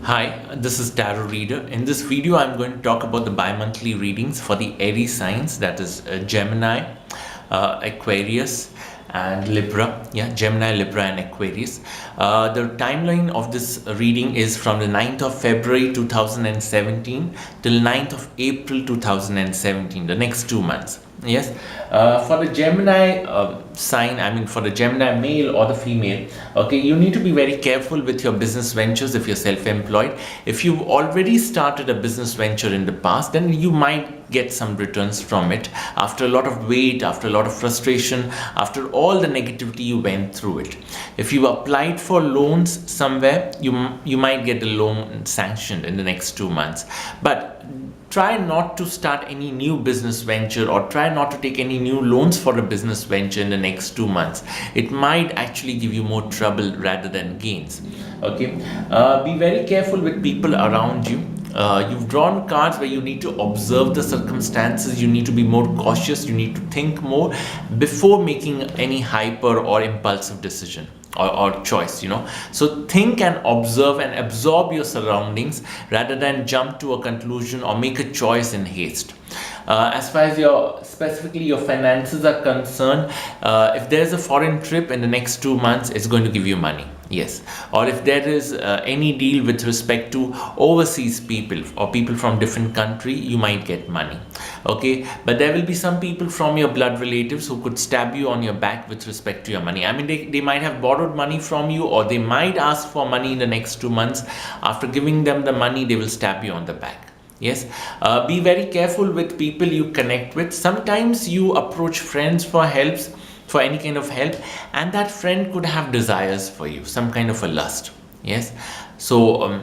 Hi, this is Tarot Reader. In this video, I'm going to talk about the bi-monthly readings for the Aries signs, that is Gemini, Aquarius and Libra. Yeah, Gemini, Libra and Aquarius. The timeline of this reading is from the 9th of February 2017 till 9th of April 2017, the next 2 months. Yes, for the Gemini sign, for the Gemini male or the female, okay, you need to be very careful with your business ventures if you're self-employed. If you've already started a business venture in the past, then you might get some returns from it after a lot of wait, after a lot of frustration, after all the negativity you went through it. If you applied for loans somewhere, you might get the loan sanctioned in the next 2 months. But try not to start any new business venture or try not to take any new loans for a business venture in the next 2 months. It might actually give you more trouble rather than gains. Okay, be very careful with people around you. You've drawn cards where you need to observe the circumstances, you need to be more cautious, you need to think more before making any hyper or impulsive decision or choice, So think and observe and absorb your surroundings rather than jump to a conclusion or make a choice in haste. As far as specifically your finances are concerned, if there's a foreign trip in the next 2 months, it's going to give you money. Yes. Or if there is any deal with respect to overseas people or people from different country, you might get money. Okay. But there will be some people from your blood relatives who could stab you on your back with respect to your money. They might have borrowed money from you, or they might ask for money in the next 2 months. After giving them the money, they will stab you on the back. Yes, be very careful with people you connect with. Sometimes you approach friends for any kind of help, and that friend could have desires for you, some kind of a lust. Yes, so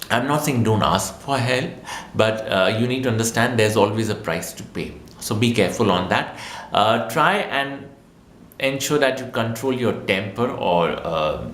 I'm not saying don't ask for help, but you need to understand there's always a price to pay. So be careful on that. Try and ensure that you control your temper, or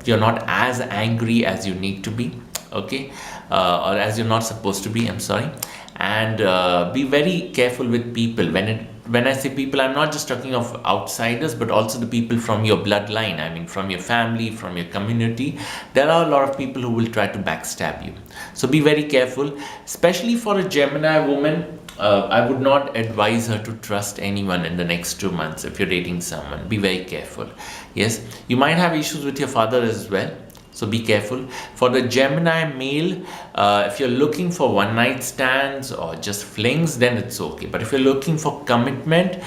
you're not as angry as you need to be. Okay, or as you're not supposed to be, I'm sorry. And be very careful with people. When I say people, I'm not just talking of outsiders, but also the people from your bloodline. From your family, from your community. There are a lot of people who will try to backstab you. So be very careful, especially for a Gemini woman. I would not advise her to trust anyone in the next 2 months. If you're dating someone, be very careful. Yes, you might have issues with your father as well. So be careful. For the Gemini male, if you're looking for one night stands or just flings, then it's okay. But if you're looking for commitment,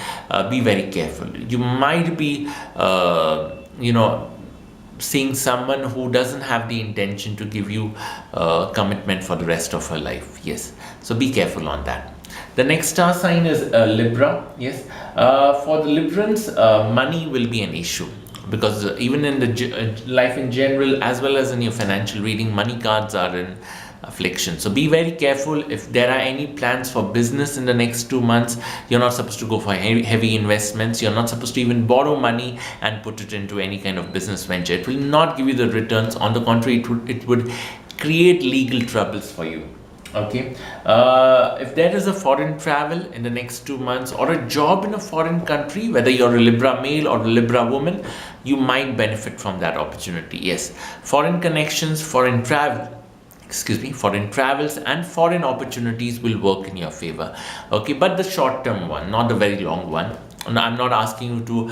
be very careful. You might be, seeing someone who doesn't have the intention to give you commitment for the rest of her life. Yes. So be careful on that. The next star sign is Libra. Yes. For the Librans, money will be an issue. Because even in the life in general, as well as in your financial reading, money cards are in affliction. So be very careful. If there are any plans for business in the next 2 months, you're not supposed to go for heavy investments. You're not supposed to even borrow money and put it into any kind of business venture. It will not give you the returns. On the contrary, it would create legal troubles for you. Okay, if there is a foreign travel in the next 2 months, or a job in a foreign country, whether you're a Libra male or a Libra woman, you might benefit from that opportunity. Yes, foreign connections, foreign travels and foreign opportunities will work in your favor. Okay, but the short-term one, not the very long one. I'm not asking you to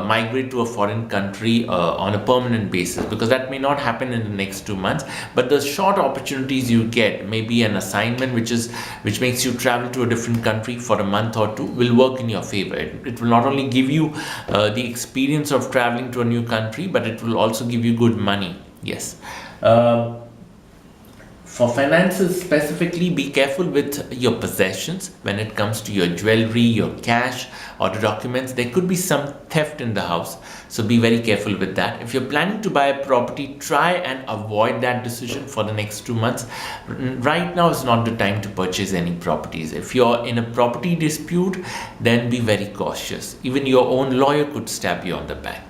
migrate to a foreign country on a permanent basis, because that may not happen in the next 2 months. But the short opportunities you get, maybe an assignment which makes you travel to a different country for a month or two, will work in your favor. It will not only give you the experience of traveling to a new country, but it will also give you good money. Yes. For finances specifically, be careful with your possessions when it comes to your jewelry, your cash, or the documents. There could be some theft in the house, so be very careful with that. If you're planning to buy a property, try and avoid that decision for the next 2 months. Right now is not the time to purchase any properties. If you're in a property dispute, then be very cautious. Even your own lawyer could stab you on the back.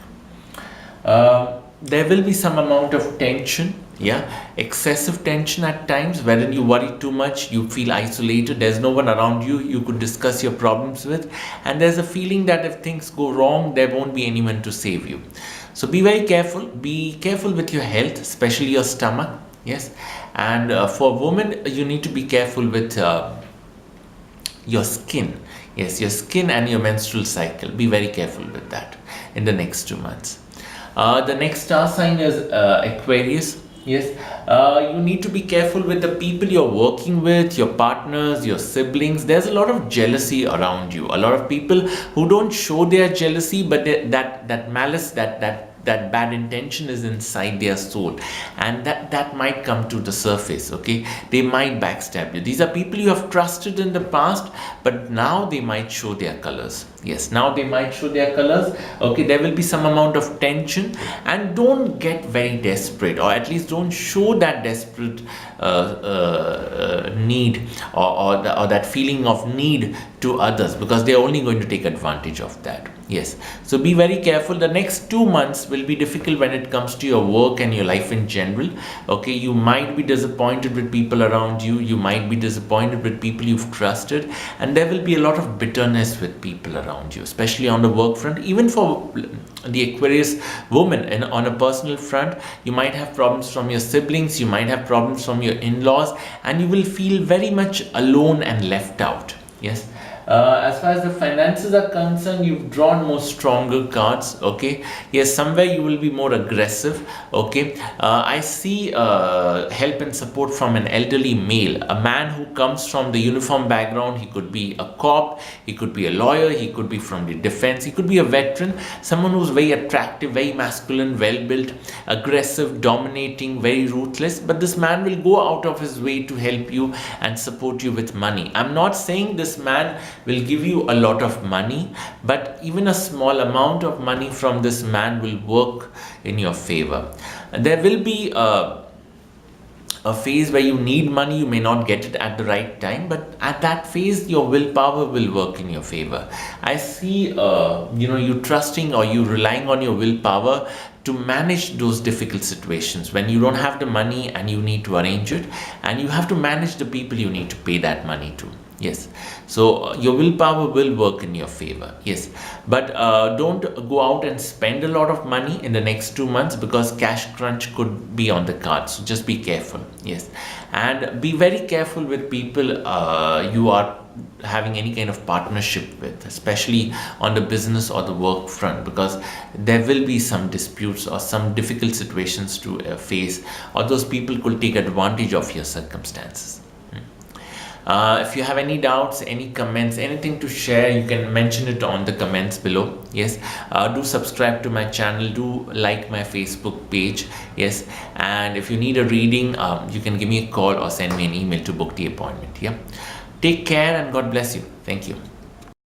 There will be some amount of tension. Yeah, excessive tension at times, wherein you worry too much, you feel isolated, there's no one around you could discuss your problems with, and there's a feeling that if things go wrong, there won't be anyone to save you. So be very careful. Be careful with your health, especially your stomach. Yes. And for women, you need to be careful with your skin. Yes, your skin and your menstrual cycle. Be very careful with that in the next 2 months. The next star sign is Aquarius. Yes, you need to be careful with the people you're working with, your partners, your siblings. There's a lot of jealousy around you. A lot of people who don't show their jealousy, but that malice, that bad intention is inside their soul, and that might come to the surface. Okay, they might backstab you. These are people you have trusted in the past, but now they might show their colors. Yes, now they might show their colors. Okay, there will be some amount of tension, and don't get very desperate, or at least don't show that desperate need, or that feeling of need to others, because they're only going to take advantage of that. Yes, so be very careful. The next 2 months will be difficult when it comes to your work and your life in general. Okay, you might be disappointed with people around you, you might be disappointed with people you've trusted, and there will be a lot of bitterness with people around you, especially on the work front. Even for the Aquarius woman, and on a personal front, you might have problems from your siblings, you might have problems from your in-laws, and you will feel very much alone and left out. Yes. As far as the finances are concerned, you've drawn more stronger cards. Okay, yes, somewhere you will be more aggressive. Okay, I see help and support from an elderly male, a man who comes from the uniform background. He could be a cop, he could be a lawyer, he could be from the defense, he could be a veteran, someone who's very attractive, very masculine, well built, aggressive, dominating, very ruthless. But this man will go out of his way to help you and support you with money. I'm not saying this man will give you a lot of money, but even a small amount of money from this man will work in your favor. There will be a phase where you need money, you may not get it at the right time, but at that phase your willpower will work in your favor. I see you trusting, or you relying on your willpower to manage those difficult situations when you don't have the money and you need to arrange it, and you have to manage the people you need to pay that money to. Yes, so your willpower will work in your favor. Yes, but don't go out and spend a lot of money in the next 2 months, because cash crunch could be on the cards. So just be careful. Yes, and be very careful with people you are having any kind of partnership with, especially on the business or the work front, because there will be some disputes or some difficult situations to face, or those people could take advantage of your circumstances. If you have any doubts, any comments, anything to share, you can mention it on the comments below. Yes, do subscribe to my channel, do like my Facebook page. Yes, and if you need a reading, you can give me a call or send me an email to book the appointment. Yeah, take care and God bless you. Thank you.